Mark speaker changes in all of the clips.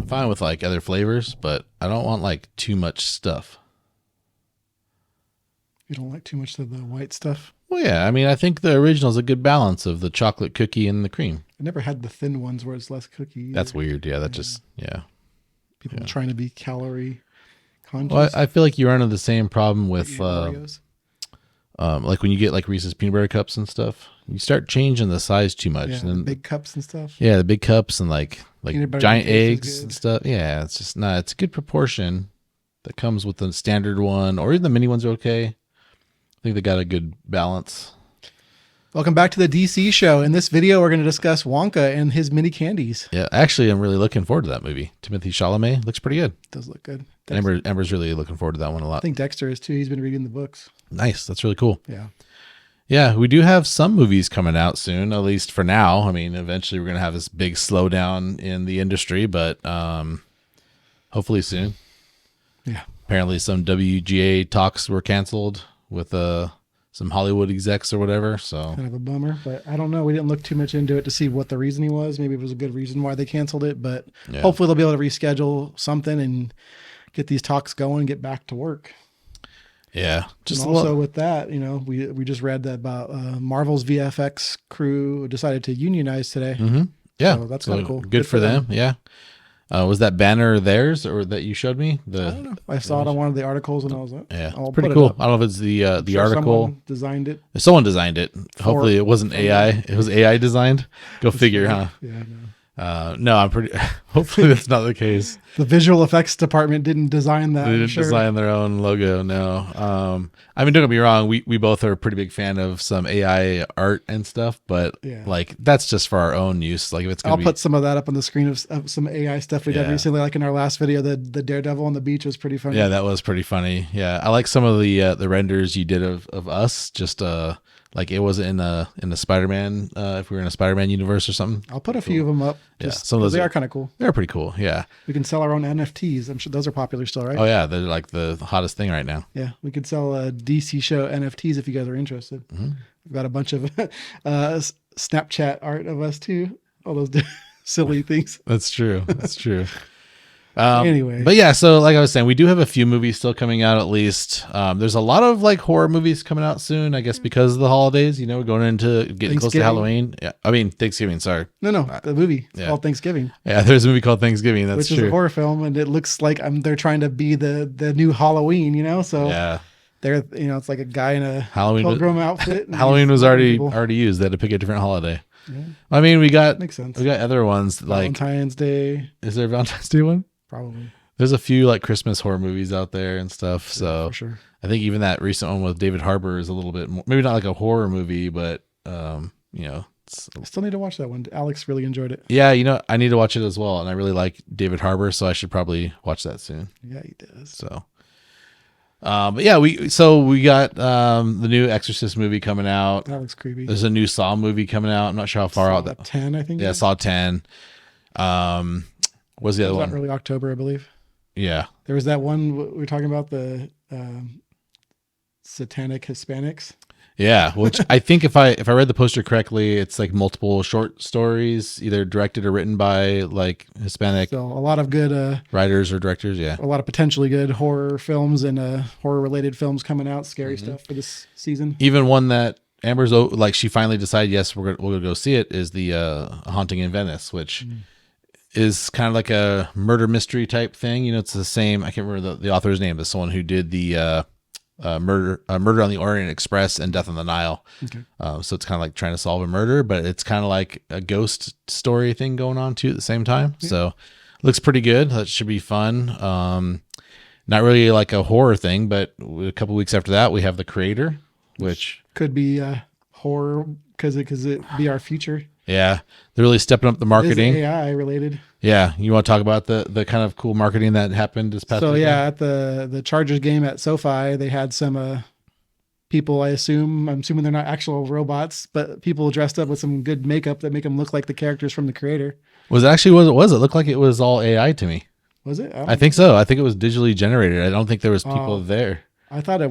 Speaker 1: fine with like other flavors, but I don't want like too much stuff.
Speaker 2: You don't like too much of the white stuff?
Speaker 1: Well, yeah. I mean, I think the original is a good balance of the chocolate cookie and the cream.
Speaker 2: I never had the thin ones where it's less cookie either.
Speaker 1: That's weird. Yeah, that just, yeah.
Speaker 2: People trying to be calorie conscious.
Speaker 1: Well, I feel like you run into the same problem with
Speaker 2: Oreos.
Speaker 1: like when you get like Reese's peanut butter cups and stuff, you start changing the size too much.
Speaker 2: Yeah,
Speaker 1: And then,
Speaker 2: the big cups and stuff.
Speaker 1: yeah, the big cups and like
Speaker 2: Peanut butter
Speaker 1: giant
Speaker 2: cake is
Speaker 1: eggs
Speaker 2: good.
Speaker 1: and stuff. Yeah, it's just not. It's a good proportion that comes with the standard one, or even the mini ones are okay. I think they got a good balance.
Speaker 2: Welcome back to the DC show. In this video, we're going to discuss Wonka and his mini candies.
Speaker 1: Yeah, actually, I'm really looking forward to that movie. Timothy Chalamet looks pretty good.
Speaker 2: Does look good.
Speaker 1: Amber's really looking forward to that one a lot.
Speaker 2: I think Dexter is too. He's been reading the books.
Speaker 1: Nice. That's really cool.
Speaker 2: Yeah.
Speaker 1: Yeah, we do have some movies coming out soon, at least for now. I mean, eventually we're going to have this big slowdown in the industry, but hopefully soon.
Speaker 2: Yeah.
Speaker 1: Apparently some WGA talks were canceled with some Hollywood execs or whatever. So
Speaker 2: Kind of a bummer, but I don't know. We didn't look too much into it to see what the reasoning was. Maybe it was a good reason why they canceled it, but
Speaker 1: yeah.
Speaker 2: hopefully they'll be able to reschedule something and get these talks going and get back to work.
Speaker 1: Yeah.
Speaker 2: Just also with that, you know, we just read that about Marvel's VFX crew decided to unionize today.
Speaker 1: Mm-hmm. Yeah.
Speaker 2: So that's kind of cool.
Speaker 1: Good for them. Yeah. Was that banner theirs or that you showed me?
Speaker 2: I don't know. I saw it on one of the articles and I was like,
Speaker 1: yeah,
Speaker 2: I'll
Speaker 1: pretty
Speaker 2: put it
Speaker 1: cool.
Speaker 2: up.
Speaker 1: I don't know if it's the article.
Speaker 2: Someone designed it.
Speaker 1: Someone designed it. Hopefully it wasn't AI. It was AI designed. Go figure, huh?
Speaker 2: Yeah, no.
Speaker 1: No, I'm pretty. Hopefully that's not the case.
Speaker 2: The visual effects department didn't design that.
Speaker 1: They didn't design their own logo. No. I mean, don't get me wrong. We both are a pretty big fan of some AI art and stuff, but
Speaker 2: Yeah.
Speaker 1: like that's just for our own use. Like if it's,
Speaker 2: I'll put some of that up on the screen of some AI stuff we did
Speaker 1: Yeah.
Speaker 2: recently. Like in our last video, the Daredevil on the beach was pretty funny.
Speaker 1: yeah, that was pretty funny. Yeah, I like some of the renders you did of us. Just like it was in a Spider-Man. If we were in a Spider-Man universe or something.
Speaker 2: I'll put a few of them up.
Speaker 1: Yeah,
Speaker 2: Just
Speaker 1: some of those
Speaker 2: they are kind of cool.
Speaker 1: They're pretty cool. Yeah.
Speaker 2: We can sell our own NFTs. I'm sure those are popular still, right?
Speaker 1: Oh yeah, they're like the hottest thing right now.
Speaker 2: Yeah, we could sell DC show NFTs if you guys are interested.
Speaker 1: Mm-hmm.
Speaker 2: We've got a bunch of Snapchat art of us too. All those silly things.
Speaker 1: That's true. That's true.
Speaker 2: Anyway.
Speaker 1: But yeah, so like I was saying, we do have a few movies still coming out at least. There's a lot of like horror movies coming out soon, I guess, because of the holidays, you know, going into getting close to Halloween. Yeah. I mean, Thanksgiving, sorry.
Speaker 2: No, the movie. It's
Speaker 1: Yeah.
Speaker 2: called Thanksgiving.
Speaker 1: Yeah, there's a movie called Thanksgiving. That's
Speaker 2: which
Speaker 1: true.
Speaker 2: is a horror film, and it looks like they're trying to be the new Halloween, you know? So
Speaker 1: yeah.
Speaker 2: they're, you know, it's like a guy in a
Speaker 1: Halloween
Speaker 2: pilgrim outfit. and
Speaker 1: Halloween
Speaker 2: he's
Speaker 1: was already
Speaker 2: people.
Speaker 1: used. They had to pick a different holiday.
Speaker 2: Yeah.
Speaker 1: I mean, we got
Speaker 2: Makes sense.
Speaker 1: other ones like
Speaker 2: Valentine's Day,
Speaker 1: is there a Valentine's Day one?
Speaker 2: probably.
Speaker 1: There's a few like Christmas horror movies out there and stuff. So
Speaker 2: For sure.
Speaker 1: I think even that recent one with David Harbour is a little bit more, maybe not like a horror movie, but you know,
Speaker 2: I still need to watch that one. Alex really enjoyed it.
Speaker 1: yeah, you know, I need to watch it as well, and I really like David Harbour, so I should probably watch that soon.
Speaker 2: Yeah, he does.
Speaker 1: So, but yeah, we got the new Exorcist movie coming out.
Speaker 2: That looks creepy.
Speaker 1: There's a new Saw movie coming out. I'm not sure how far out that.
Speaker 2: 10, I think.
Speaker 1: Yeah, Saw 10. What's the other
Speaker 2: was
Speaker 1: one?
Speaker 2: that early October, I believe.
Speaker 1: Yeah.
Speaker 2: There was that one we were talking about, the satanic Hispanics.
Speaker 1: Yeah, which I think if I read the poster correctly, it's like multiple short stories, either directed or written by like Hispanic
Speaker 2: So a lot of good,
Speaker 1: writers or directors. Yeah.
Speaker 2: a lot of potentially good horror films and horror related films coming out. Scary stuff for this season.
Speaker 1: Even one that Amber's like she finally decided, yes, we'll go see it, is the Haunting in Venice, which is kind of like a murder mystery type thing. You know, it's the same. I can't remember the author's name, but someone who did the Murder on the Orient Express and Death on the Nile.
Speaker 2: Okay.
Speaker 1: So it's kind of like trying to solve a murder, but it's kind of like a ghost story thing going on too at the same time.
Speaker 2: Yeah.
Speaker 1: So looks pretty good. That should be fun. Not really like a horror thing, but a couple weeks after that, we have The Creator, which
Speaker 2: could be horror because it be our future.
Speaker 1: yeah, they're really stepping up the marketing.
Speaker 2: It is AI related.
Speaker 1: Yeah, you want to talk about the kind of cool marketing that happened this past
Speaker 2: So
Speaker 1: weekend?
Speaker 2: yeah, at the Chargers game at SoFi, they had some people. I'm assuming they're not actual robots, but people dressed up with some good makeup that make them look like the characters from The Creator.
Speaker 1: Was it actually what it was? It looked like it was all AI to me.
Speaker 2: Was it?
Speaker 1: I think so. I think it was digitally generated. I don't think there was people there.
Speaker 2: I thought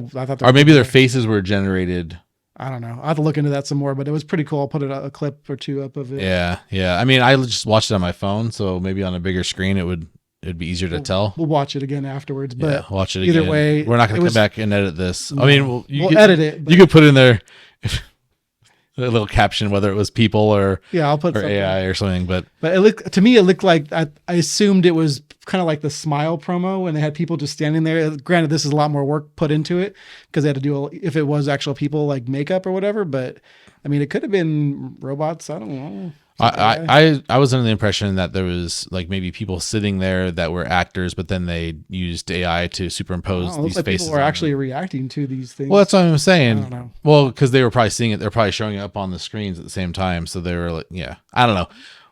Speaker 1: Or maybe their faces were generated.
Speaker 2: I don't know. I'll have to look into that some more, but it was pretty cool. I'll put a clip or two up of it.
Speaker 1: Yeah, yeah. I mean, I just watched it on my phone, so maybe on a bigger screen it would it'd be easier to tell.
Speaker 2: We'll watch it again afterwards. But
Speaker 1: Yeah, watch it
Speaker 2: either
Speaker 1: again.
Speaker 2: way,
Speaker 1: We're not going to come back and edit this.
Speaker 2: No.
Speaker 1: I mean,
Speaker 2: we'll edit it. But
Speaker 1: you could put in there a little caption, whether it was people or
Speaker 2: I'll put
Speaker 1: or
Speaker 2: something.
Speaker 1: AI or something. But
Speaker 2: it looked like I assumed it was kind of like the Smile promo, and they had people just standing there. Granted, this is a lot more work put into it because they had to do if it was actual people like makeup or whatever. But I mean, it could have been robots. I don't know.
Speaker 1: I was under the impression that there was like maybe people sitting there that were actors, but then they used AI to superimpose these faces.
Speaker 2: People were actually reacting to these things.
Speaker 1: Well, that's what I'm saying.
Speaker 2: I don't know.
Speaker 1: Well, because they were probably seeing it, they're probably showing it up on the screens at the same time. So they were like, yeah, I don't know.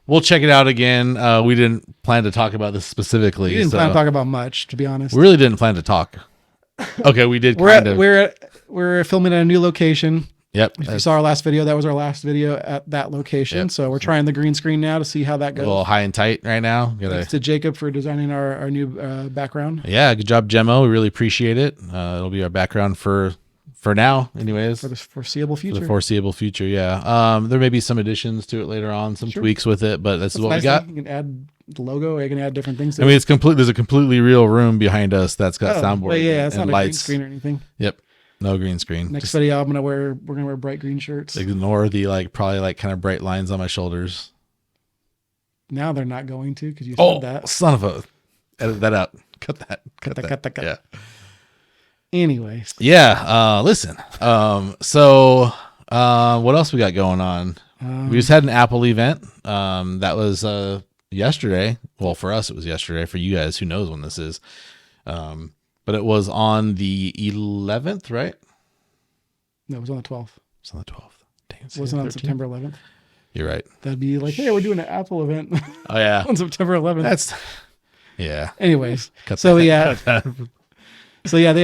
Speaker 1: We'll check it out again. We didn't plan to talk about this specifically.
Speaker 2: We didn't plan to talk about much, to be honest.
Speaker 1: We really didn't plan to talk. Okay, we did.
Speaker 2: We're filming at a new location.
Speaker 1: Yep.
Speaker 2: If you saw our last video, that was our last video at that location.
Speaker 1: Yep.
Speaker 2: So we're trying the green screen now to see how that goes.
Speaker 1: A little high and tight right now.
Speaker 2: Thanks to Jacob for designing our new background.
Speaker 1: Yeah, good job, Gemmo. We really appreciate it. It'll be our background for now, anyways.
Speaker 2: For the foreseeable future.
Speaker 1: For the foreseeable future, yeah. There may be some additions to it later on, some tweaks with it, but that's what we got.
Speaker 2: You can add the logo, or you can add different things.
Speaker 1: I mean, it's complete. There's a completely real room behind us that's got soundboard.
Speaker 2: But yeah, it's
Speaker 1: and
Speaker 2: not
Speaker 1: lights.
Speaker 2: a green screen or anything.
Speaker 1: Yep. No green screen.
Speaker 2: Next video, we're gonna wear bright green shirts.
Speaker 1: Ignore the probably kind of bright lines on my shoulders.
Speaker 2: Now they're not going to because you said that.
Speaker 1: Son of a! Edit that out. Cut that.
Speaker 2: Cut that.
Speaker 1: Yeah.
Speaker 2: Anyways.
Speaker 1: Yeah. Listen. So, what else we got going on? We just had an Apple event. That was yesterday. Well, for us, it was yesterday. For you guys, who knows when this is? But it was on the 11th, right?
Speaker 2: No, it was on the 12th.
Speaker 1: It's on the 12th. Dang,
Speaker 2: it wasn't on September 11th.
Speaker 1: You're right.
Speaker 2: That'd be like, hey, we're doing an Apple event.
Speaker 1: Oh yeah,
Speaker 2: on September 11th.
Speaker 1: Yeah.
Speaker 2: Anyways, so they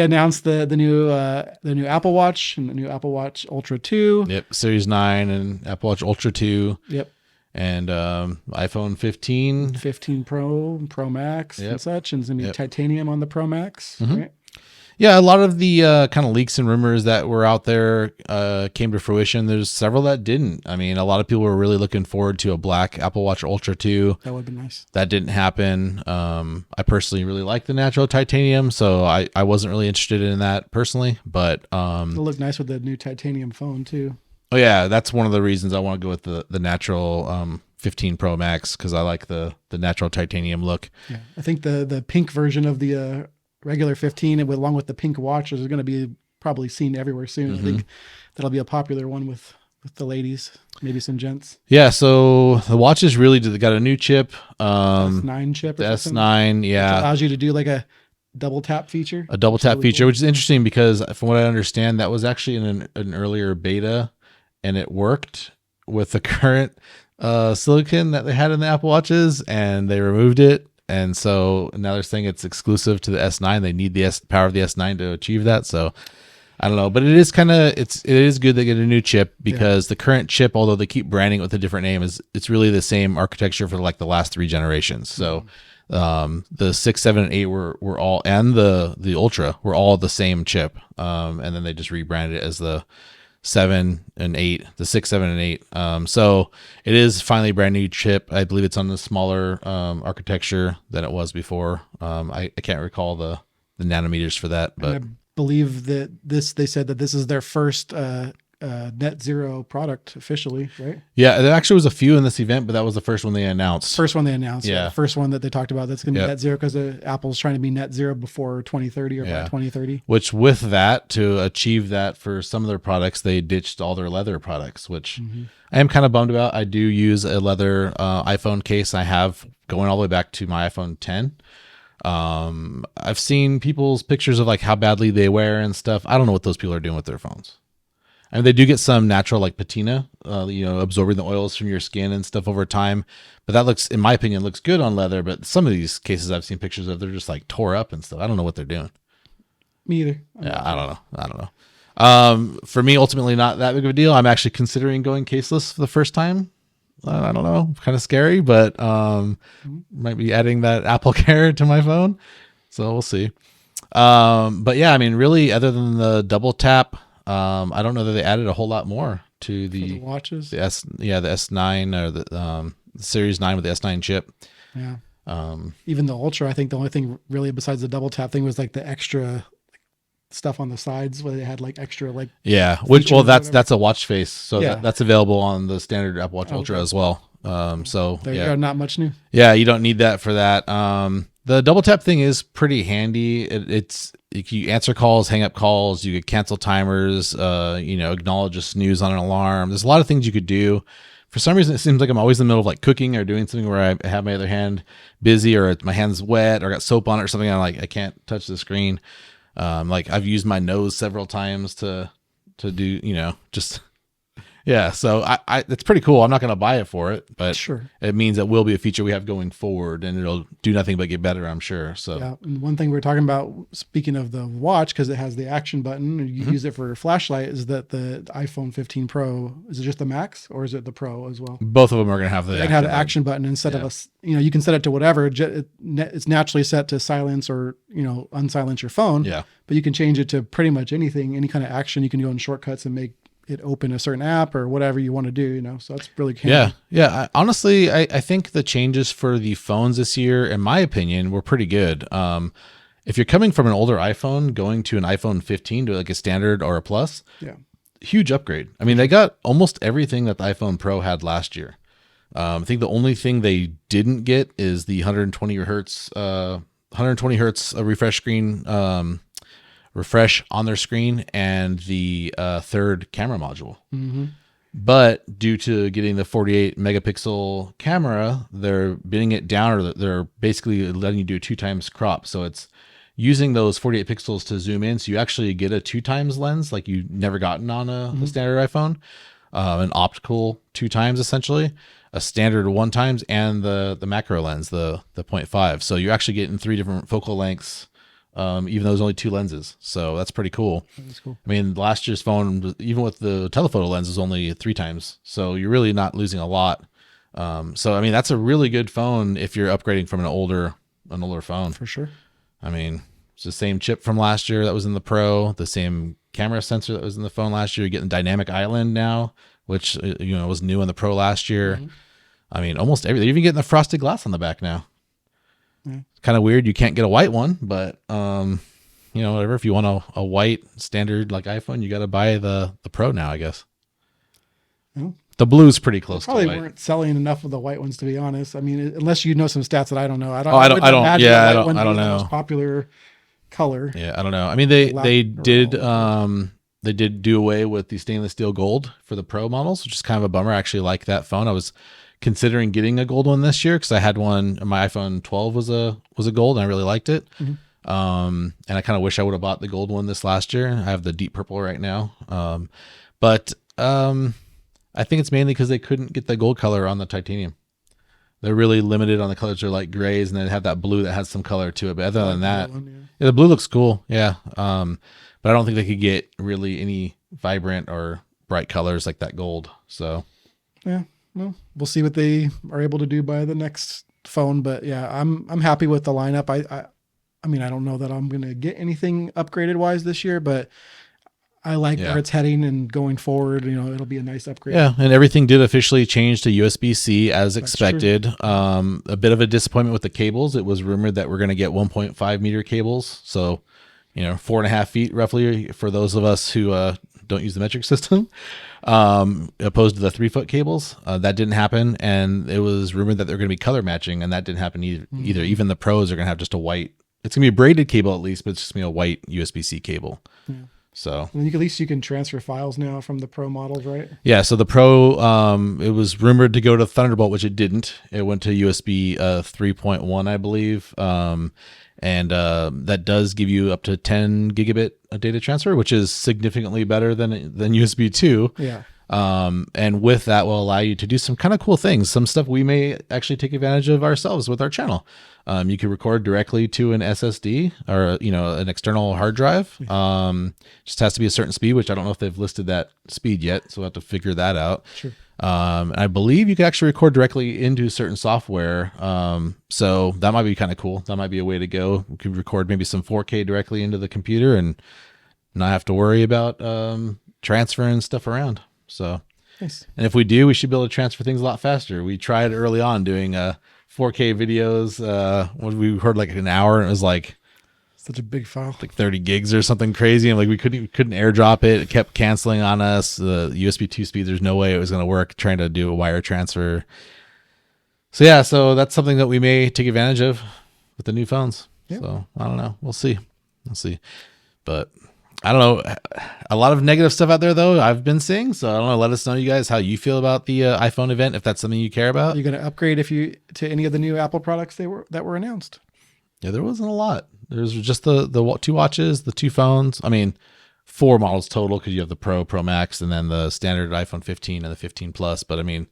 Speaker 2: announced the new Apple Watch and the new Apple Watch Ultra 2.
Speaker 1: Yep, Series 9 and Apple Watch Ultra 2.
Speaker 2: Yep.
Speaker 1: And iPhone 15
Speaker 2: Pro Max and such, and it's gonna be titanium on the Pro Max, right?
Speaker 1: Yeah, a lot of the kind of leaks and rumors that were out there came to fruition. There's several that didn't. I mean, a lot of people were really looking forward to a black Apple Watch Ultra 2.
Speaker 2: That would be nice.
Speaker 1: That didn't happen. I personally really like the natural titanium, so I wasn't really interested in that personally. But
Speaker 2: it'll look nice with the new titanium phone too.
Speaker 1: Oh yeah, that's one of the reasons I want to go with the natural 15 Pro Max, because I like the natural titanium look.
Speaker 2: Yeah, I think the pink version of the regular 15, along with the pink watches, is going to be probably seen everywhere soon. I think that'll be a popular one with the ladies, maybe some gents.
Speaker 1: Yeah, so the watches really got a new chip.
Speaker 2: S9 chip.
Speaker 1: The S9, yeah,
Speaker 2: which allows you to do like a double tap feature.
Speaker 1: A double tap feature, which is interesting because from what I understand, that was actually in an earlier beta. And it worked with the current silicon that they had in the Apple Watches, and they removed it. And so now they're saying it's exclusive to the S9. They need the power of the S9 to achieve that. So I don't know, but it is it is good they get a new chip, because the current chip, although they keep branding it with a different name, it's really the same architecture for like the last 3 generations. So the 6, 7, and 8 were all, and the Ultra were all the same chip. And then they just rebranded it as the 7 and 8, the 6, 7, and 8. So it is finally a brand new chip. I believe it's on the smaller architecture than it was before. I can't recall the nanometers for that, but
Speaker 2: and I believe that they said that this is their first net zero product officially, right?
Speaker 1: Yeah, there actually was a few in this event, but that was the first one they announced.
Speaker 2: First one they announced.
Speaker 1: Yeah.
Speaker 2: The first one that they talked about that's going to be net zero, because Apple's trying to be net zero before 2030 or by 2030.
Speaker 1: Which, with that, to achieve that for some of their products, they ditched all their leather products, which I am kind of bummed about. I do use a leather iPhone case. I have going all the way back to my iPhone 10. I've seen people's pictures of like how badly they wear and stuff. I don't know what those people are doing with their phones. I mean, they do get some natural like patina, absorbing the oils from your skin and stuff over time. But that looks, in my opinion, looks good on leather. But some of these cases I've seen pictures of, they're just like tore up and stuff. I don't know what they're doing.
Speaker 2: Me either.
Speaker 1: I don't know. For me, ultimately, not that big of a deal. I'm actually considering going caseless for the first time. I don't know, kind of scary, but might be adding that Apple Care to my phone. So we'll see. But yeah, I mean, really, other than the double tap, I don't know that they added a whole lot more to the
Speaker 2: watches.
Speaker 1: The S9 or the Series 9 with the S9 chip.
Speaker 2: Yeah. Even the Ultra, I think the only thing really besides the double tap thing was like the extra stuff on the sides where they had like extra like
Speaker 1: Yeah, which
Speaker 2: features or
Speaker 1: that's
Speaker 2: whatever.
Speaker 1: that's a watch face, so
Speaker 2: Yeah.
Speaker 1: that's available on the standard Apple Watch
Speaker 2: Oh,
Speaker 1: Ultra
Speaker 2: okay.
Speaker 1: as well. So
Speaker 2: There you
Speaker 1: yeah,
Speaker 2: go. Not much new.
Speaker 1: yeah, you don't need that for that. The double tap thing is pretty handy. It's you answer calls, hang up calls, you could cancel timers, acknowledge a snooze on an alarm. There's a lot of things you could do. For some reason, it seems like I'm always in the middle of like cooking or doing something where I have my other hand busy or my hand's wet or got soap on it or something. I'm like, I can't touch the screen. Like I've used my nose several times to do, just yeah, so I it's pretty cool. I'm not going to buy it for it, but
Speaker 2: Sure.
Speaker 1: it means it will be a feature we have going forward, and it'll do nothing but get better, I'm sure. So
Speaker 2: Yeah. And one thing we were talking about, speaking of the watch, because it has the action button, and you use it for flashlight, is that the iPhone 15 Pro, is it just the Max or is it the Pro as well?
Speaker 1: both of them are going to have the
Speaker 2: It had an action button instead of you can set it to whatever. It's naturally set to silence or, unsilence your phone.
Speaker 1: Yeah.
Speaker 2: But you can change it to pretty much anything, any kind of action. You can go in shortcuts and make it open a certain app or whatever you want to do, so that's really handy.
Speaker 1: Yeah. Honestly, I think the changes for the phones this year, in my opinion, were pretty good. If you're coming from an older iPhone, going to an iPhone 15 to like a standard or a plus,
Speaker 2: Yeah.
Speaker 1: huge upgrade. I mean, they got almost everything that the iPhone Pro had last year. I think the only thing they didn't get is the 120 hertz refresh screen, refresh on their screen, and the third camera module.
Speaker 2: Mm-hmm.
Speaker 1: But due to getting the 48 megapixel camera, they're bidding it down, or they're basically letting you do 2x crop. So it's using those 48 pixels to zoom in. So you actually get a 2x lens like you've never gotten on a standard iPhone, an optical 2x essentially, a standard 1x, and the macro lens, the 0.5. So you're actually getting 3 different focal lengths, even though there's only 2 lenses. So that's pretty cool.
Speaker 2: That's cool.
Speaker 1: I mean, last year's phone, even with the telephoto lens, is only 3x. So you're really not losing a lot. So, I mean, that's a really good phone if you're upgrading from an older phone.
Speaker 2: For sure.
Speaker 1: I mean, it's the same chip from last year that was in the Pro, the same camera sensor that was in the phone last year. You're getting Dynamic Island now, which, was new in the Pro last year.
Speaker 2: Mm-hmm.
Speaker 1: I mean, almost everything. You're even getting the frosted glass on the back now.
Speaker 2: Yeah.
Speaker 1: It's kind of weird. You can't get a white one, but, whatever. If you want a white standard like iPhone, you got to buy the Pro now, I guess.
Speaker 2: Well,
Speaker 1: the blue's pretty close
Speaker 2: probably
Speaker 1: to white.
Speaker 2: weren't selling enough of the white ones, to be honest. I mean, unless you know some stats that I don't know. I don't
Speaker 1: imagine
Speaker 2: the white
Speaker 1: I don't
Speaker 2: being the
Speaker 1: know.
Speaker 2: most popular color.
Speaker 1: Yeah, I don't know. I mean, they did do away with the stainless steel gold for the Pro models, which is kind of a bummer. I actually like that phone. I was considering getting a gold one this year because I had one. My iPhone 12 was a gold, and I really liked it.
Speaker 2: Mm-hmm.
Speaker 1: And I kind of wish I would have bought the gold one this last year. I have the deep purple right now. But I think it's mainly because they couldn't get the gold color on the titanium. They're really limited on the colors. They're like grays, and then they have that blue that has some color to it. But other than that, yeah, the blue looks cool. Yeah. But I don't think they could get really any vibrant or bright colors like that gold. So
Speaker 2: yeah, well, we'll see what they are able to do by the next phone. But yeah, I'm happy with the lineup. I mean, I don't know that I'm going to get anything upgraded wise this year, but I like where it's heading, and going forward, it'll be a nice upgrade.
Speaker 1: Yeah, and everything did officially change to USB-C as expected. A bit of a disappointment with the cables. It was rumored that we're going to get 1.5 meter cables. So, 4.5 feet roughly for those of us who don't use the metric system, opposed to the 3-foot cables. That didn't happen. And it was rumored that they're going to be color matching, and that didn't happen either.
Speaker 2: Mm-hmm.
Speaker 1: Even the Pros are going to have just a white, it's going to be a braided cable at least, but it's just going to be a white USB-C cable. Yeah. So
Speaker 2: and at least you can transfer files now from the Pro models, right?
Speaker 1: Yeah. So the Pro, it was rumored to go to Thunderbolt, which it didn't. It went to USB 3.1, I believe. And that does give you up to 10 gigabit data transfer, which is significantly better than USB 2.
Speaker 2: Yeah.
Speaker 1: And with that will allow you to do some kind of cool things. Some stuff we may actually take advantage of ourselves with our channel. You can record directly to an SSD or, an external hard drive. Just has to be a certain speed, which I don't know if they've listed that speed yet. So we'll have to figure that out.
Speaker 2: Sure.
Speaker 1: I believe you can actually record directly into certain software. So that might be kind of cool. That might be a way to go. We could record maybe some 4K directly into the computer and not have to worry about transferring stuff around. So,
Speaker 2: nice.
Speaker 1: And if we do, we should be able to transfer things a lot faster. We tried early on doing 4K videos. When we heard like an hour, and it was like
Speaker 2: Such a big file.
Speaker 1: 30 gigs or something crazy, and like we couldn't airdrop it. It kept canceling on us. The USB 2 speed, there's no way it was going to work. Trying to do a wire transfer. So yeah, so that's something that we may take advantage of with the new phones.
Speaker 2: Yeah.
Speaker 1: So I don't know. We'll see. But I don't know. A lot of negative stuff out there though I've been seeing. So I don't know. Let us know, you guys, how you feel about the iPhone event, if that's something you care about.
Speaker 2: Are you going to upgrade to any of the new Apple products that were announced?
Speaker 1: Yeah, there wasn't a lot. There's just the 2 watches, the 2 phones. I mean, 4 models total because you have the Pro Max, and then the standard iPhone 15 and the 15 Plus. But I mean,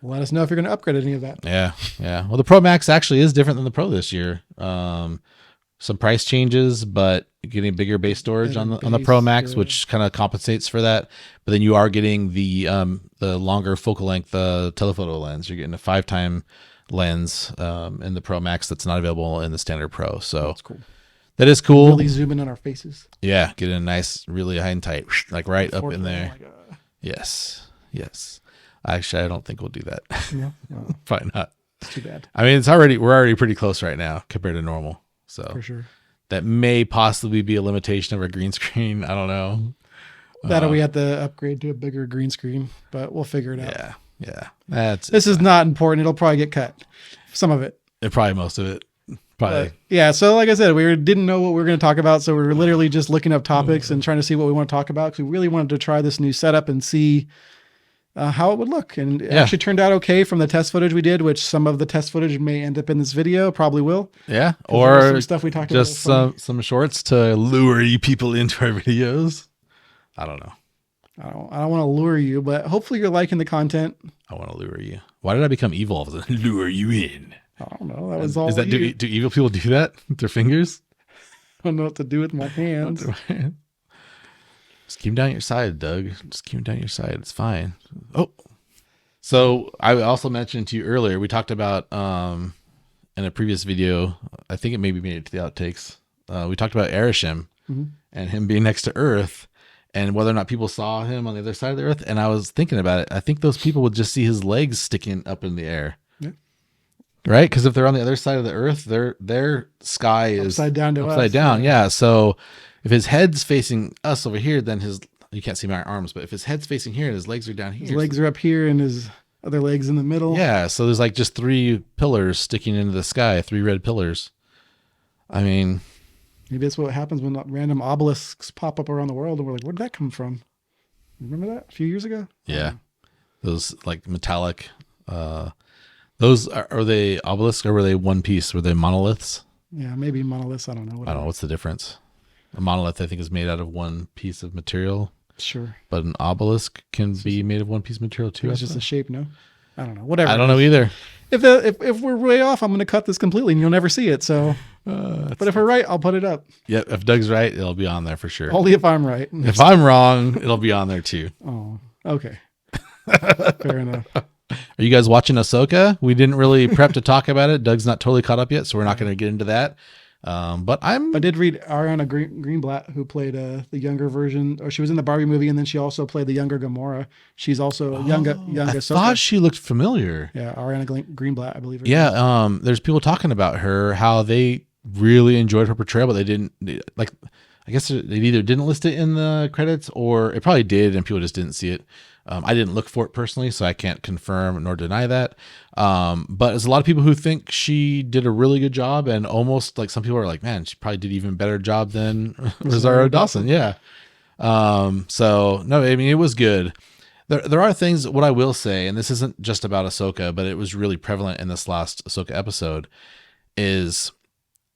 Speaker 2: let us know if you're going to upgrade any of that.
Speaker 1: Yeah. Well, the Pro Max actually is different than the Pro this year. Some price changes, but getting bigger base storage on the Pro Max, which kind of compensates for that. But then you are getting the longer focal length telephoto lens. You're getting a 5-time lens in the Pro Max that's not available in the standard Pro. So
Speaker 2: that's cool.
Speaker 1: That is cool.
Speaker 2: Really zoom in on our faces.
Speaker 1: Yeah, get a nice, really high and tight, like right up in there.
Speaker 2: Oh my God.
Speaker 1: Yes. Actually, I don't think we'll do that.
Speaker 2: No, no.
Speaker 1: Probably not.
Speaker 2: It's too bad.
Speaker 1: I mean, we're already pretty close right now compared to normal. So
Speaker 2: For sure.
Speaker 1: That may possibly be a limitation of our green screen. I don't know.
Speaker 2: We have to upgrade to a bigger green screen, but we'll figure it out.
Speaker 1: Yeah.
Speaker 2: This is not important. It'll probably get cut. Some of it.
Speaker 1: Probably most of it. Probably.
Speaker 2: Yeah. So like I said, we didn't know what we were going to talk about. So we were literally just looking up topics and trying to see what we want to talk about. Because we really wanted to try this new setup and see how it would look. And it actually turned out okay from the test footage we did, which some of the test footage may end up in this video, probably will.
Speaker 1: Yeah. Or
Speaker 2: some stuff we talked
Speaker 1: just
Speaker 2: about.
Speaker 1: some shorts to lure you people into our videos. I don't know.
Speaker 2: I don't want to lure you, but hopefully you're liking the content.
Speaker 1: I want to lure you. Why did I become evil all of a sudden? Lure you in.
Speaker 2: I don't know. That was all.
Speaker 1: Do evil people do that with their fingers?
Speaker 2: I don't know what to do with my hands.
Speaker 1: Just keep them down your side, Doug. Just keep them down your side. It's fine. Oh, so I also mentioned to you earlier, we talked about in a previous video, I think it maybe made it to the outtakes. We talked about Erishim and him being next to Earth and whether or not people saw him on the other side of the Earth. And I was thinking about it. I think those people would just see his legs sticking up in the air. Yeah. Right? Because if they're on the other side of the Earth, their sky is
Speaker 2: upside down.
Speaker 1: Yeah. So if his head's facing us over here, then you can't see my arms, but if his head's facing here and his legs are down here.
Speaker 2: His legs are up here and his other legs in the middle.
Speaker 1: Yeah. So there's like just 3 pillars sticking into the sky, 3 red pillars. I mean,
Speaker 2: maybe that's what happens when random obelisks pop up around the world and we're like, where'd that come from? Remember that a few years ago?
Speaker 1: Yeah. Those like metallic, those are they obelisks or were they one piece? Were they monoliths?
Speaker 2: Yeah, maybe monoliths. I don't know.
Speaker 1: I don't know. What's the difference? A monolith, I think, is made out of one piece of material.
Speaker 2: Sure.
Speaker 1: But an obelisk can be made of one piece of material too.
Speaker 2: It's just a shape, no? I don't know. Whatever.
Speaker 1: I don't know either.
Speaker 2: If we're way off, I'm going to cut this completely and you'll never see it. So, but if we're right, I'll put it up.
Speaker 1: Yeah. If Doug's right, it'll be on there for sure.
Speaker 2: Only if I'm right.
Speaker 1: If I'm wrong, it'll be on there too.
Speaker 2: Oh, okay. Fair enough.
Speaker 1: Are you guys watching Ashoka? We didn't really prep to talk about it. Doug's not totally caught up yet, so we're not going to get into that. But I did
Speaker 2: read Ariana Greenblatt, who played the younger version, or she was in the Barbie movie, and then she also played the younger Gamora. She's also young Ahsoka.
Speaker 1: I thought she looked familiar.
Speaker 2: Yeah, Ariana Greenblatt, I believe.
Speaker 1: Yeah, there's people talking about her, how they really enjoyed her portrayal, but they didn't like. I guess they either didn't list it in the credits, or it probably did, and people just didn't see it. I didn't look for it personally, so I can't confirm nor deny that. But there's a lot of people who think she did a really good job, and almost like some people are like, man, she probably did even better job than Rosario Dawson. Yeah. So no, I mean, it was good. There are things, what I will say, and this isn't just about Ahsoka, but it was really prevalent in this last Ahsoka episode, is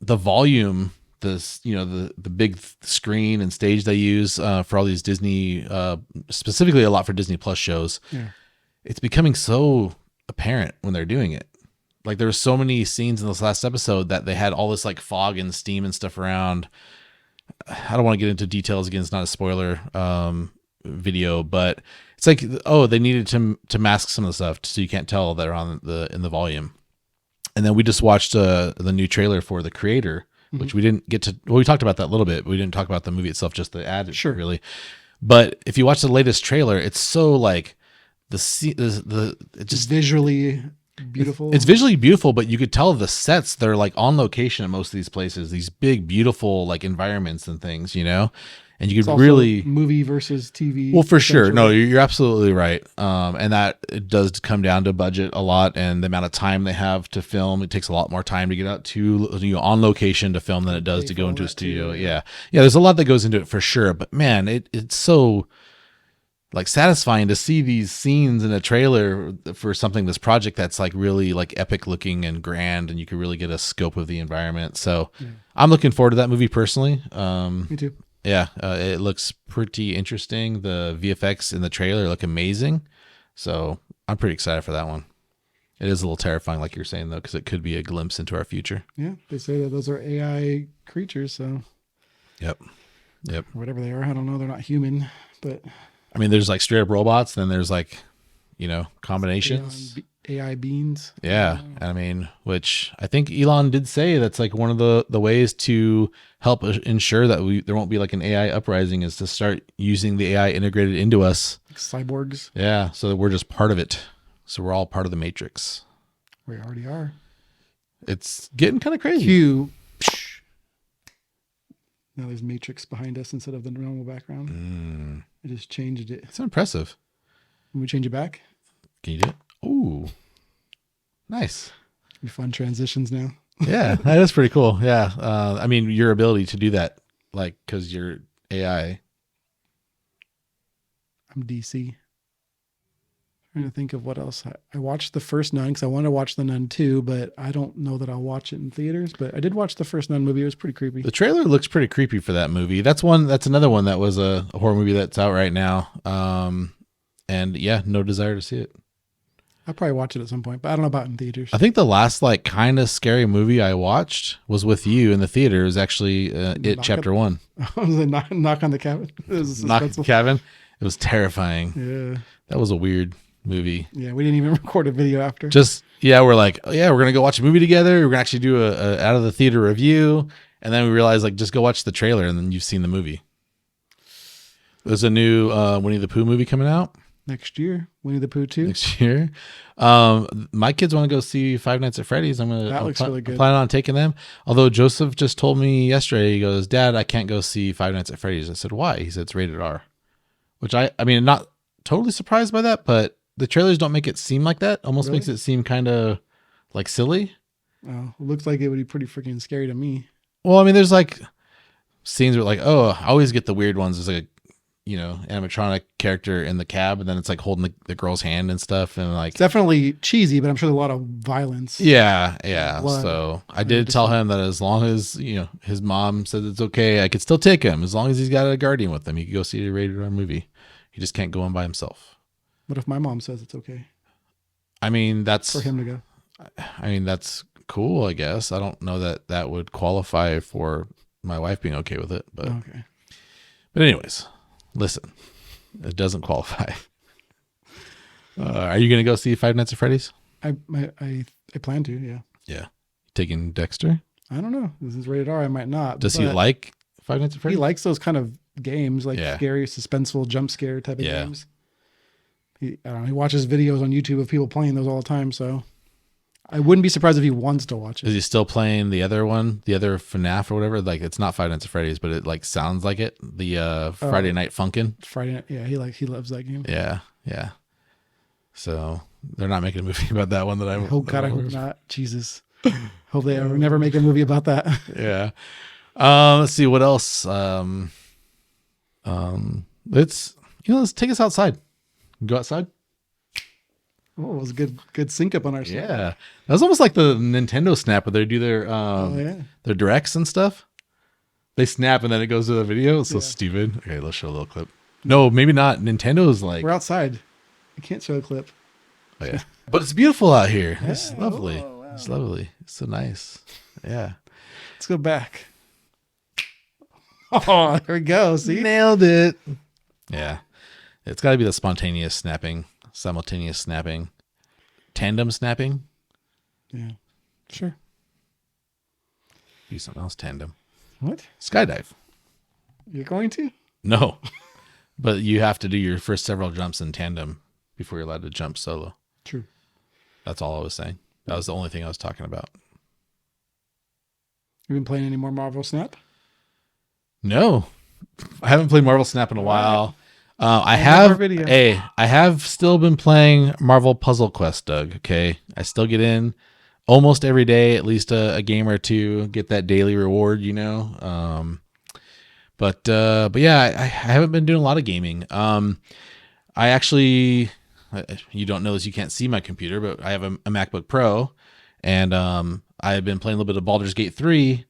Speaker 1: the volume, the big screen and stage they use for all these Disney, specifically a lot for Disney Plus shows. Yeah. It's becoming so apparent when they're doing it. Like there were so many scenes in this last episode that they had all this like fog and steam and stuff around. I don't want to get into details again. It's not a spoiler video, but it's like, oh, they needed to mask some of the stuff so you can't tell they're in the volume. And then we just watched the new trailer for The Creator, which we didn't get to. Well, we talked about that a little bit, but we didn't talk about the movie itself, just the ad, really. But if you watch the latest trailer, it's so like it just
Speaker 2: visually beautiful.
Speaker 1: It's visually beautiful, but you could tell the sets, they're like on location at most of these places, these big, beautiful like environments and things, you know, and you
Speaker 2: It's
Speaker 1: could
Speaker 2: also
Speaker 1: really,
Speaker 2: movie versus TV.
Speaker 1: well, for sure. No,
Speaker 2: essentially.
Speaker 1: you're absolutely right. And that it does come down to budget a lot and the amount of time they have to film. It takes a lot more time to get out to, you know, on location to film than it does
Speaker 2: Pay
Speaker 1: to
Speaker 2: for
Speaker 1: go
Speaker 2: all
Speaker 1: into a
Speaker 2: that
Speaker 1: studio.
Speaker 2: too,
Speaker 1: Yeah. Yeah. There's a lot that goes into it for sure. But man, it's so like satisfying to see these scenes in a trailer for something, this project that's like really like epic looking and grand, and you can really get a scope of the environment. So I'm looking forward to that movie personally.
Speaker 2: Me too.
Speaker 1: Yeah, it looks pretty interesting. The VFX in the trailer look amazing. So I'm pretty excited for that one. It is a little terrifying, like you're saying, though, because it could be a glimpse into our future.
Speaker 2: Yeah, they say that those are AI creatures, so
Speaker 1: Yep.
Speaker 2: whatever they are, I don't know. They're not human, but
Speaker 1: I mean, there's like straight up robots, then there's like, you know, combinations.
Speaker 2: AI beings.
Speaker 1: Yeah. I mean, which I think Elon did say that's like one of the ways to help ensure that there won't be like an AI uprising is to start using the AI integrated into us.
Speaker 2: Like cyborgs.
Speaker 1: Yeah. So that we're just part of it. So we're all part of the matrix.
Speaker 2: We already are.
Speaker 1: It's getting kind of crazy.
Speaker 2: Cue. Now there's Matrix behind us instead of the normal background. I just changed it.
Speaker 1: It's impressive.
Speaker 2: Can we change it back?
Speaker 1: Can you do it? Ooh. Nice.
Speaker 2: Be fun transitions now.
Speaker 1: Yeah, that is pretty cool. Yeah. I mean, your ability to do that, like, because you're AI.
Speaker 2: I'm DC. Trying to think of what else. I watched the first Nun because I want to watch the Nun 2, but I don't know that I'll watch it in theaters. But I did watch the first Nun movie. It was pretty creepy.
Speaker 1: The trailer looks pretty creepy for that movie. That's another one that was a horror movie that's out right now. And yeah, no desire to see it.
Speaker 2: I'll probably watch it at some point, but I don't know about in theaters.
Speaker 1: I think the last like kind of scary movie I watched was with you in the theater. It was actually It Chapter 1.
Speaker 2: Was it knock on the cabin? It was
Speaker 1: Knock
Speaker 2: suspenseful.
Speaker 1: Cabin. It was terrifying.
Speaker 2: Yeah.
Speaker 1: That was a weird movie.
Speaker 2: Yeah, we didn't even record a video after.
Speaker 1: We're like, oh, yeah, we're gonna go watch a movie together. We're gonna actually do a out of the theater review, and then we realized like just go watch the trailer, and then you've seen the movie. There's a new Winnie the Pooh movie coming out
Speaker 2: Next year, Winnie the Pooh 2.
Speaker 1: next year. My kids want to go see Five Nights at Freddy's.
Speaker 2: That looks really good.
Speaker 1: I'm planning on taking them. Although Joseph just told me yesterday, he goes, Dad, I can't go see Five Nights at Freddy's. I said, why? He said it's rated R, which I mean, not totally surprised by that, but the trailers don't make it seem like that. Almost
Speaker 2: Really?
Speaker 1: makes it seem kind of like silly.
Speaker 2: Oh, it looks like it would be pretty freaking scary to me.
Speaker 1: Well, I mean, there's like scenes where like, oh, I always get the weird ones. There's like, you know, animatronic character in the cab, and then it's like holding the girl's hand and stuff, and like
Speaker 2: It's definitely cheesy, but I'm sure there's a lot of violence.
Speaker 1: yeah.
Speaker 2: Blood.
Speaker 1: So I did tell him that as long as, you know, his mom says it's okay, I could still take him as long as he's got a guardian with him. He could go see a rated R movie. He just can't go in by himself.
Speaker 2: What if my mom says it's okay
Speaker 1: I mean, that's
Speaker 2: for him to go?
Speaker 1: I mean, that's cool, I guess. I don't know that would qualify for my wife being okay with it, but
Speaker 2: Okay.
Speaker 1: But anyways, listen, it doesn't qualify. Are you gonna go see Five Nights at Freddy's?
Speaker 2: I plan to, yeah.
Speaker 1: Yeah, taking Dexter.
Speaker 2: I don't know. This is rated R. I might not.
Speaker 1: Does he
Speaker 2: but
Speaker 1: like Five Nights at Freddy's?
Speaker 2: He likes those kind of games, like
Speaker 1: Yeah.
Speaker 2: scary, suspenseful, jump scare type of
Speaker 1: Yeah.
Speaker 2: games. I don't know. He watches videos on YouTube of people playing those all the time, so I wouldn't be surprised if he wants to watch
Speaker 1: Is
Speaker 2: it.
Speaker 1: he still playing the other one, the other FNAF or whatever? Like it's not Five Nights at Freddy's, but it like sounds like it. The Friday Night Funkin'.
Speaker 2: Friday night, yeah, he loves that game.
Speaker 1: Yeah. So they're not making a movie about that one that I
Speaker 2: Oh God, I hope not. Jesus, hope they ever never make a movie about that.
Speaker 1: Yeah. Let's see what else. Let's take us outside. Go outside.
Speaker 2: Oh, it was a good sync up on our side.
Speaker 1: Yeah, that was almost like the Nintendo Snap where they do their
Speaker 2: yeah.
Speaker 1: their directs and stuff. They snap and then it goes to the video. It's so
Speaker 2: Yeah.
Speaker 1: stupid. Okay, let's show a little clip. No, maybe not. Nintendo's like,
Speaker 2: We're outside. I can't show a clip.
Speaker 1: oh, yeah, but it's beautiful out here. It's
Speaker 2: Yeah.
Speaker 1: lovely.
Speaker 2: Oh, wow.
Speaker 1: It's lovely. It's so nice. Yeah,
Speaker 2: Let's go back. Oh, there we go. See?
Speaker 1: nailed it. Yeah, it's got to be the spontaneous snapping, simultaneous snapping, tandem snapping.
Speaker 2: Yeah. Sure.
Speaker 1: Do something else. Tandem.
Speaker 2: What?
Speaker 1: Skydive.
Speaker 2: You're going to?
Speaker 1: No, but you have to do your first several jumps in tandem before you're allowed to jump solo.
Speaker 2: True.
Speaker 1: That's all I was saying. That was the only thing I was talking about.
Speaker 2: You been playing any more Marvel Snap?
Speaker 1: No, I haven't played Marvel Snap in a while. I have still been playing Marvel Puzzle Quest, Doug. Okay, I still get in almost every day, at least a game or two, get that daily reward, you know. But yeah, I haven't been doing a lot of gaming. I actually, you don't know this, you can't see my computer, but I have a MacBook Pro, and I've been playing a little bit of Baldur's Gate 3.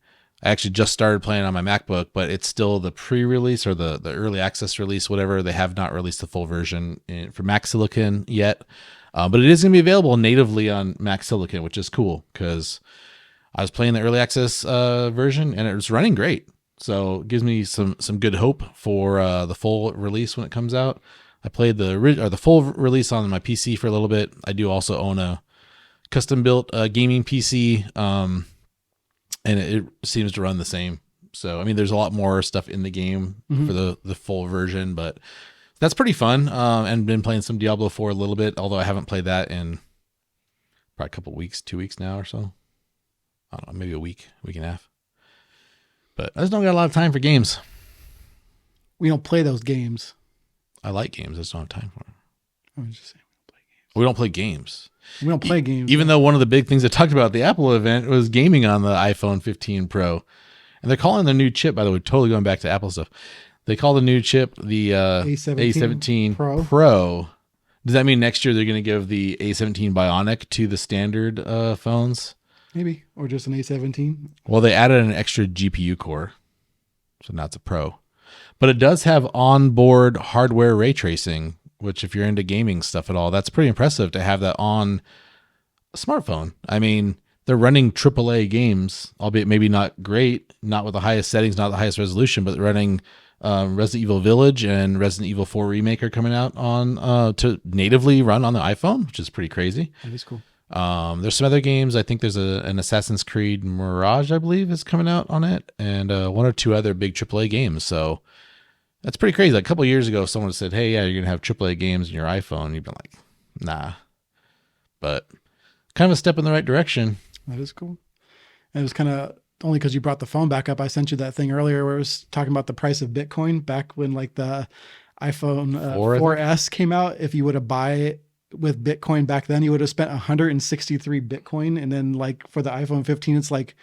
Speaker 1: I actually just started playing on my MacBook, but it's still the pre-release or the early access release, whatever. They have not released the full version for Mac Silicon yet, but it is going to be available natively on Mac Silicon, which is cool because I was playing the early access version and it was running great. So it gives me some good hope for the full release when it comes out. I played the full release on my PC for a little bit. I do also own a custom built gaming PC. And it seems to run the same. So, I mean, there's a lot more stuff in the game for the full version, but that's pretty fun. And been playing some Diablo 4 a little bit, although I haven't played that in probably a couple weeks, 2 weeks now or so. I don't know, maybe a week and a half. But I just don't got a lot of time for games.
Speaker 2: We don't play those games.
Speaker 1: I like games. I just don't have time for them.
Speaker 2: I was just saying
Speaker 1: We don't play games.
Speaker 2: we don't play games.
Speaker 1: Even though one of the big things I talked about at the Apple event was gaming on the iPhone 15 Pro. And they're calling the new chip, by the way, totally going back to Apple stuff. They call the new chip the A17 Pro. Does that mean next year they're going to give the A17 Bionic to the standard phones?
Speaker 2: Maybe. Or just an A17.
Speaker 1: Well, they added an extra GPU core. So now it's a Pro. But it does have onboard hardware ray tracing, which if you're into gaming stuff at all, that's pretty impressive to have that on a smartphone. I mean, they're running AAA games, albeit maybe not great, not with the highest settings, not the highest resolution, but running Resident Evil Village and Resident Evil 4 Remake are coming out on to natively run on the iPhone, which is pretty crazy.
Speaker 2: That is cool.
Speaker 1: There's some other games. I think there's an Assassin's Creed Mirage, I believe, is coming out on it, and one or two other big AAA games. So that's pretty crazy. Like a couple of years ago, someone said, "Hey, yeah, you're gonna have AAA games in your iPhone." You've been like, "Nah," but kind of a step in the right direction.
Speaker 2: That is cool. And it was kind of only because you brought the phone back up. I sent you that thing earlier where it was talking about the price of Bitcoin back when like the iPhone 4S came out. If you would have buy it with Bitcoin back then, you would have spent 163 Bitcoin, and then like for the iPhone 15, it's like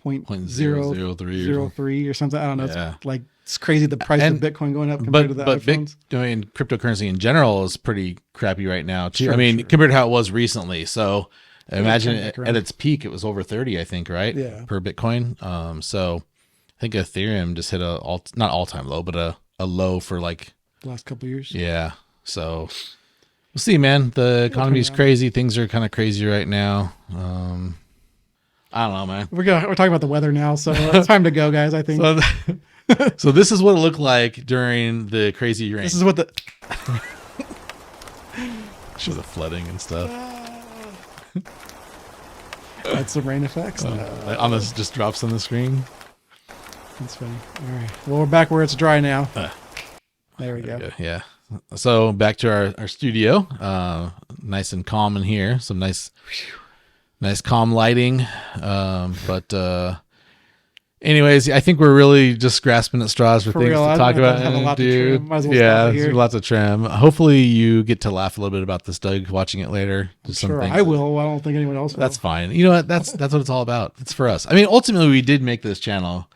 Speaker 2: 0.003 or something. I don't know.
Speaker 1: Yeah.
Speaker 2: It's like it's crazy the price of Bitcoin going up compared to the iPhones.
Speaker 1: Doing cryptocurrency in general is pretty crappy right now too. Sure, I mean, compared to how it was recently. So imagine at its peak, it was over 30, I think, right?
Speaker 2: Yeah.
Speaker 1: Per Bitcoin. So I think Ethereum just hit not all-time low, but a low for like
Speaker 2: the last couple of years.
Speaker 1: Yeah. So we'll see, man. The economy's crazy. Things are kind of crazy right now. I don't know, man.
Speaker 2: We're talking about the weather now, so it's time to go, guys. I think.
Speaker 1: So this is what it looked like during the crazy rain.
Speaker 2: This is what the
Speaker 1: show the flooding and stuff.
Speaker 2: That's some rain effects.
Speaker 1: On this just drops on the screen.
Speaker 2: That's funny. All right. Well, we're back where it's dry now. There we go.
Speaker 1: Yeah. So back to our studio. Nice and calm in here. Some nice calm lighting. Anyways, I think we're really just grasping at straws for things to talk about. Dude, there's lots of trim. Hopefully you get to laugh a little bit about this, Doug, watching it later.
Speaker 2: Sure, I will. I don't think anyone else will.
Speaker 1: That's fine. You know what? That's what it's all about. It's for us. I mean, ultimately, we did make this channel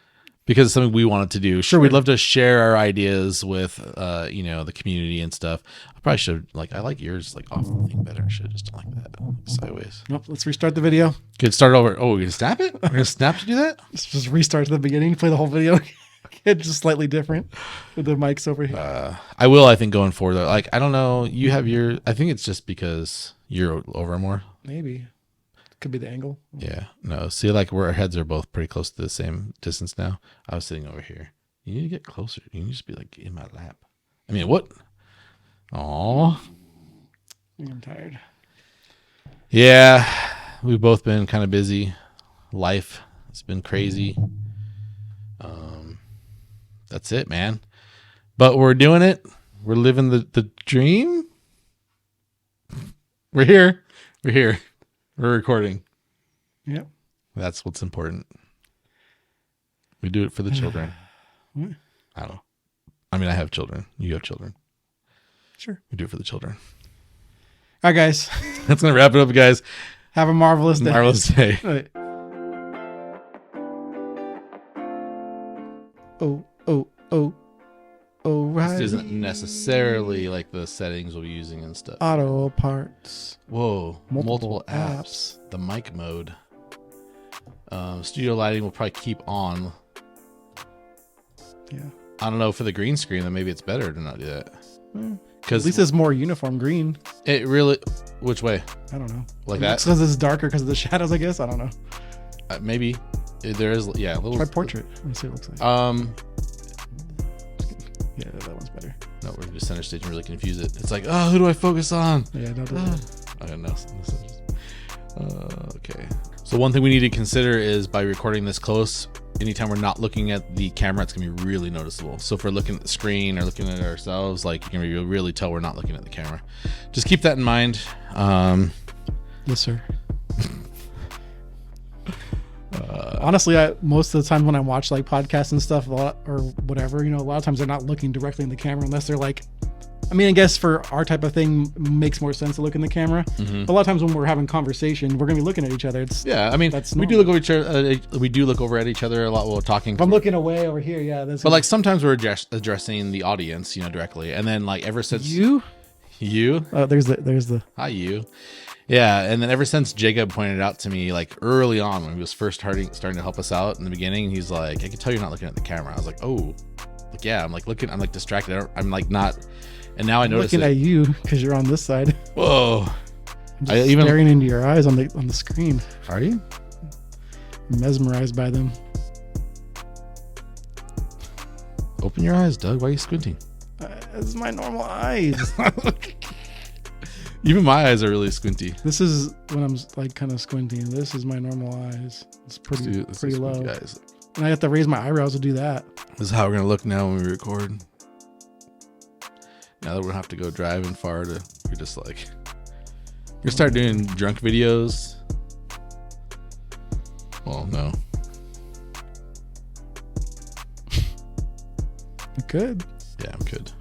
Speaker 1: because it's something we wanted to do. Sure, we'd love to share our ideas with, the community and stuff. I probably should, I like yours, off the thing better. I should have just done like that, sideways.
Speaker 2: Nope, let's restart the video.
Speaker 1: Good, start over. Oh, we're going to snap it? We're going to snap to do that?
Speaker 2: Just restart to the beginning, play the whole video. It's just slightly different with the mics over here.
Speaker 1: I will, I think, going forward, though. I don't know. You have your, I think it's just because you're over more.
Speaker 2: Maybe. Could be the angle.
Speaker 1: Yeah. No, see, where our heads are both pretty close to the same distance now. I was sitting over here. You need to get closer. You need to just be in my lap. I mean, what? Aw.
Speaker 2: I'm tired.
Speaker 1: Yeah. We've both been kind of busy. Life has been crazy. That's it, man. But we're doing it. We're living the dream. We're here. We're recording.
Speaker 2: Yep.
Speaker 1: That's what's important. We do it for the children.
Speaker 2: What?
Speaker 1: I don't know. I mean, I have children. You have children.
Speaker 2: Sure.
Speaker 1: We do it for the children.
Speaker 2: All right, guys.
Speaker 1: That's going to wrap it up, guys.
Speaker 2: Have a marvelous day.
Speaker 1: Marvelous day.
Speaker 2: All right. Right.
Speaker 1: This isn't necessarily like the settings we'll be using and stuff.
Speaker 2: Auto parts.
Speaker 1: Whoa.
Speaker 2: Multiple
Speaker 1: Apps. The mic mode. Studio lighting will probably keep on.
Speaker 2: Yeah.
Speaker 1: I don't know, for the green screen, then maybe it's better to not do that.
Speaker 2: At least it's more uniform green.
Speaker 1: It really... Which way?
Speaker 2: I don't know.
Speaker 1: Like that?
Speaker 2: Because it's darker because of the shadows, I guess. I don't know.
Speaker 1: Maybe. There is... Yeah. A little,
Speaker 2: try portrait. Let me see what it looks like. Yeah, that one's better.
Speaker 1: No, we're just center stage and really confuse it. It's like, oh, who do I focus on?
Speaker 2: Yeah, no.
Speaker 1: I don't know. Okay. So one thing we need to consider is by recording this close, anytime we're not looking at the camera, it's gonna be really noticeable. So if we're looking at the screen or looking at ourselves, like, you're gonna really tell we're not looking at the camera. Just keep that in mind.
Speaker 2: Yes, sir. Honestly, most of the time when I watch like podcasts and stuff or whatever, a lot of times they're not looking directly in the camera unless they're like, I guess for our type of thing makes more sense to look in the camera.
Speaker 1: Mm-hmm.
Speaker 2: But a lot of times when we're having conversation, we're gonna be looking at each other.
Speaker 1: We do look over each other. We do look over at each other a lot while we're talking.
Speaker 2: If I'm looking away over here, yeah.
Speaker 1: But like sometimes we're addressing the audience, directly, and then like ever since
Speaker 2: you. Oh, there's the.
Speaker 1: Hi, you. Yeah, and then ever since Jacob pointed it out to me, like early on when he was first starting to help us out in the beginning, he's like, "I can tell you're not looking at the camera." I was like, "Oh, like yeah." I'm like looking. I'm like distracted. I'm like not. And now I notice
Speaker 2: looking at you because you're on this side.
Speaker 1: Whoa!
Speaker 2: I'm just staring into your eyes on the screen.
Speaker 1: Are you?
Speaker 2: I'm mesmerized by them.
Speaker 1: Open your eyes, Doug. Why are you squinting?
Speaker 2: This is my normal eyes.
Speaker 1: Even my eyes are really squinty.
Speaker 2: This is when I'm like kind of squinting. This is my normal eyes. It's pretty low.
Speaker 1: Eyes.
Speaker 2: And I have to raise my eyebrows to do that.
Speaker 1: This is how we're gonna look now when we record. Now that we don't have to go driving far we're just like, you're start doing drunk videos. Well, no.
Speaker 2: You could.
Speaker 1: Yeah, I could.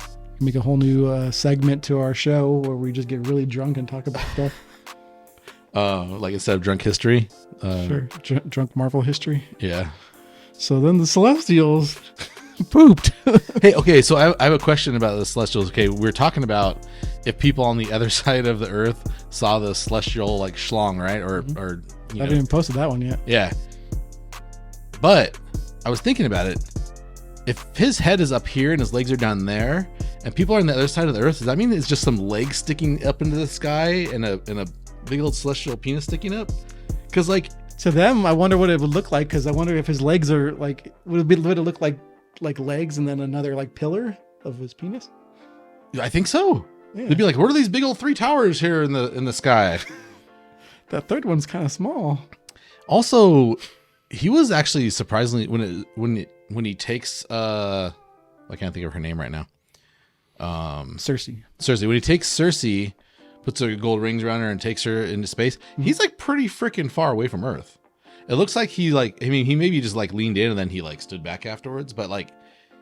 Speaker 2: Make a whole new segment to our show where we just get really drunk and talk about stuff.
Speaker 1: Like instead of drunk history.
Speaker 2: Sure. Drunk Marvel history.
Speaker 1: Yeah.
Speaker 2: So then the Celestials pooped.
Speaker 1: Hey, okay, so I have a question about the Celestials. Okay, we're talking about if people on the other side of the Earth saw the Celestial like schlong, right? Or
Speaker 2: I haven't even posted that one yet.
Speaker 1: Yeah. But I was thinking about it. If his head is up here and his legs are down there, and people are on the other side of the Earth, does that mean it's just some legs sticking up into the sky and a big old celestial penis sticking up? Because like
Speaker 2: to them, I wonder what it would look like. Because I wonder if his legs are like would it look like legs and then another like pillar of his penis?
Speaker 1: I think so.
Speaker 2: Yeah.
Speaker 1: They'd be like, "What are these big old three towers here in the sky?"
Speaker 2: That third one's kind of small.
Speaker 1: Also, he was actually surprisingly when he takes I can't think of her name right now.
Speaker 2: Cersei.
Speaker 1: When he takes Cersei, puts her gold rings around her and takes her into space, he's like pretty freaking far away from Earth. It looks like he maybe just like leaned in and then he like stood back afterwards, but like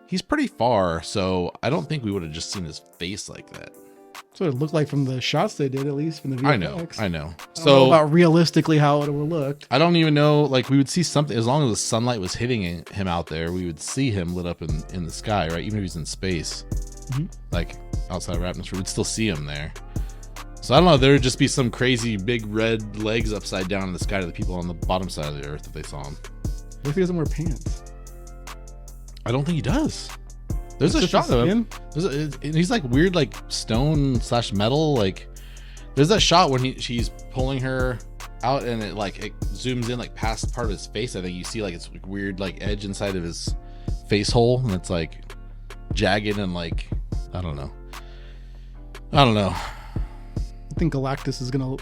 Speaker 1: he's pretty far, so I don't think we would have just seen his face like that.
Speaker 2: That's what it looked like from the shots they did, at least from the VFX.
Speaker 1: I know.
Speaker 2: I don't know
Speaker 1: So
Speaker 2: about realistically how it would look.
Speaker 1: I don't even know. Like we would see something as long as the sunlight was hitting him out there. We would see him lit up in the sky, right? Even if he's in space, like outside of our atmosphere, we'd still see him there. So I don't know. There would just be some crazy big red legs upside down in the sky to the people on the bottom side of the Earth if they saw him.
Speaker 2: What if he doesn't wear pants?
Speaker 1: I don't think he does. There's a shot of him. And he's like weird, like stone / metal. Like there's that shot when she's pulling her out and it zooms in like past part of his face. I think you see like it's like weird like edge inside of his face hole and it's like jagged and like I don't know.
Speaker 2: I think Galactus is gonna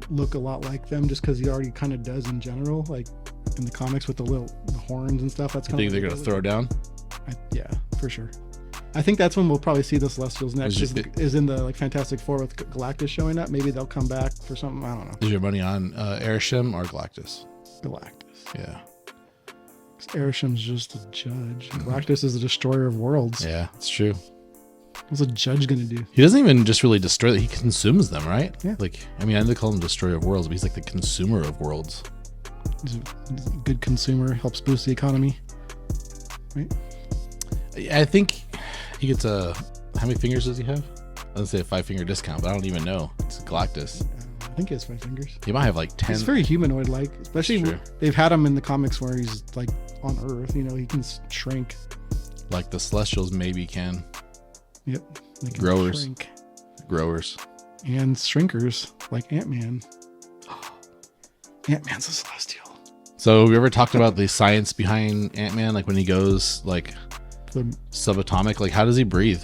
Speaker 2: look a lot like them just because he already kind of does in general, like in the comics with the horns and stuff. That's kind
Speaker 1: You
Speaker 2: of.
Speaker 1: think they're gonna throw down?
Speaker 2: Yeah, for sure. I think that's when we'll probably see the Celestials next.
Speaker 1: Is
Speaker 2: Is in the like Fantastic Four with Galactus showing up. Maybe they'll come back for something. I don't know.
Speaker 1: Is your money on Arishem or Galactus?
Speaker 2: Galactus.
Speaker 1: Yeah.
Speaker 2: Arisham's just a judge. Galactus is a destroyer of worlds.
Speaker 1: Yeah, it's true.
Speaker 2: What's a judge gonna do?
Speaker 1: He doesn't even just really destroy them. He consumes them, right?
Speaker 2: Yeah.
Speaker 1: Like, I mean, I know they call him destroyer of worlds, but he's like the consumer of worlds.
Speaker 2: He's a good consumer, helps boost the economy. Right?
Speaker 1: I think he gets how many fingers does he have? I was gonna say a 5-finger discount, but I don't even know. It's Galactus.
Speaker 2: I think he has 5 fingers.
Speaker 1: He might have like 10.
Speaker 2: He's very humanoid-like, especially
Speaker 1: True.
Speaker 2: they've had him in the comics where he's like on Earth. You know, he can shrink.
Speaker 1: Like the Celestials maybe can.
Speaker 2: Yep. They can
Speaker 1: Growers.
Speaker 2: shrink.
Speaker 1: Growers.
Speaker 2: And shrinkers like Ant-Man. Ant-Man's a Celestial.
Speaker 1: So have we ever talked about the science behind Ant-Man? Like when he goes like
Speaker 2: The,
Speaker 1: subatomic, like how does he breathe?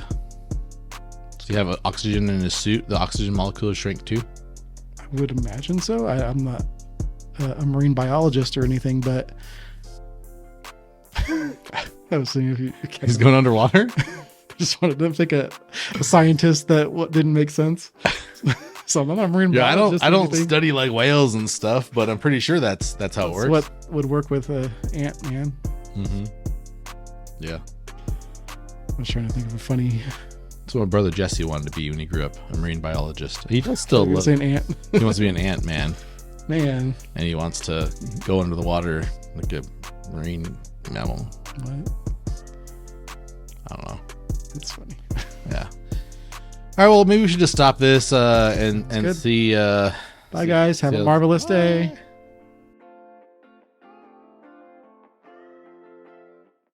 Speaker 1: Does he have oxygen in his suit? The oxygen molecules shrink too?
Speaker 2: I would imagine so. I'm not a marine biologist or anything, but I was thinking if you
Speaker 1: He's going underwater?
Speaker 2: just wanted to pick a scientist that didn't make sense. So I'm not a marine
Speaker 1: Yeah,
Speaker 2: biologist.
Speaker 1: I
Speaker 2: or
Speaker 1: don't
Speaker 2: anything.
Speaker 1: study like whales and stuff, but I'm pretty sure that's how it
Speaker 2: That's
Speaker 1: works.
Speaker 2: what would work with Ant-Man.
Speaker 1: Mm-hmm. Yeah.
Speaker 2: I was trying to think of a funny.
Speaker 1: That's what my brother Jesse wanted to be when he grew up, a marine biologist. He does still
Speaker 2: I was
Speaker 1: love.
Speaker 2: saying ant.
Speaker 1: He wants to be an ant man,
Speaker 2: Man,
Speaker 1: and he wants to go under the water like a marine mammal.
Speaker 2: what?
Speaker 1: I don't know.
Speaker 2: That's funny.
Speaker 1: Yeah. All right. Well, maybe we should just stop this and
Speaker 2: good.
Speaker 1: see.
Speaker 2: Bye, guys. Have
Speaker 1: see
Speaker 2: a
Speaker 1: how-
Speaker 2: marvelous day.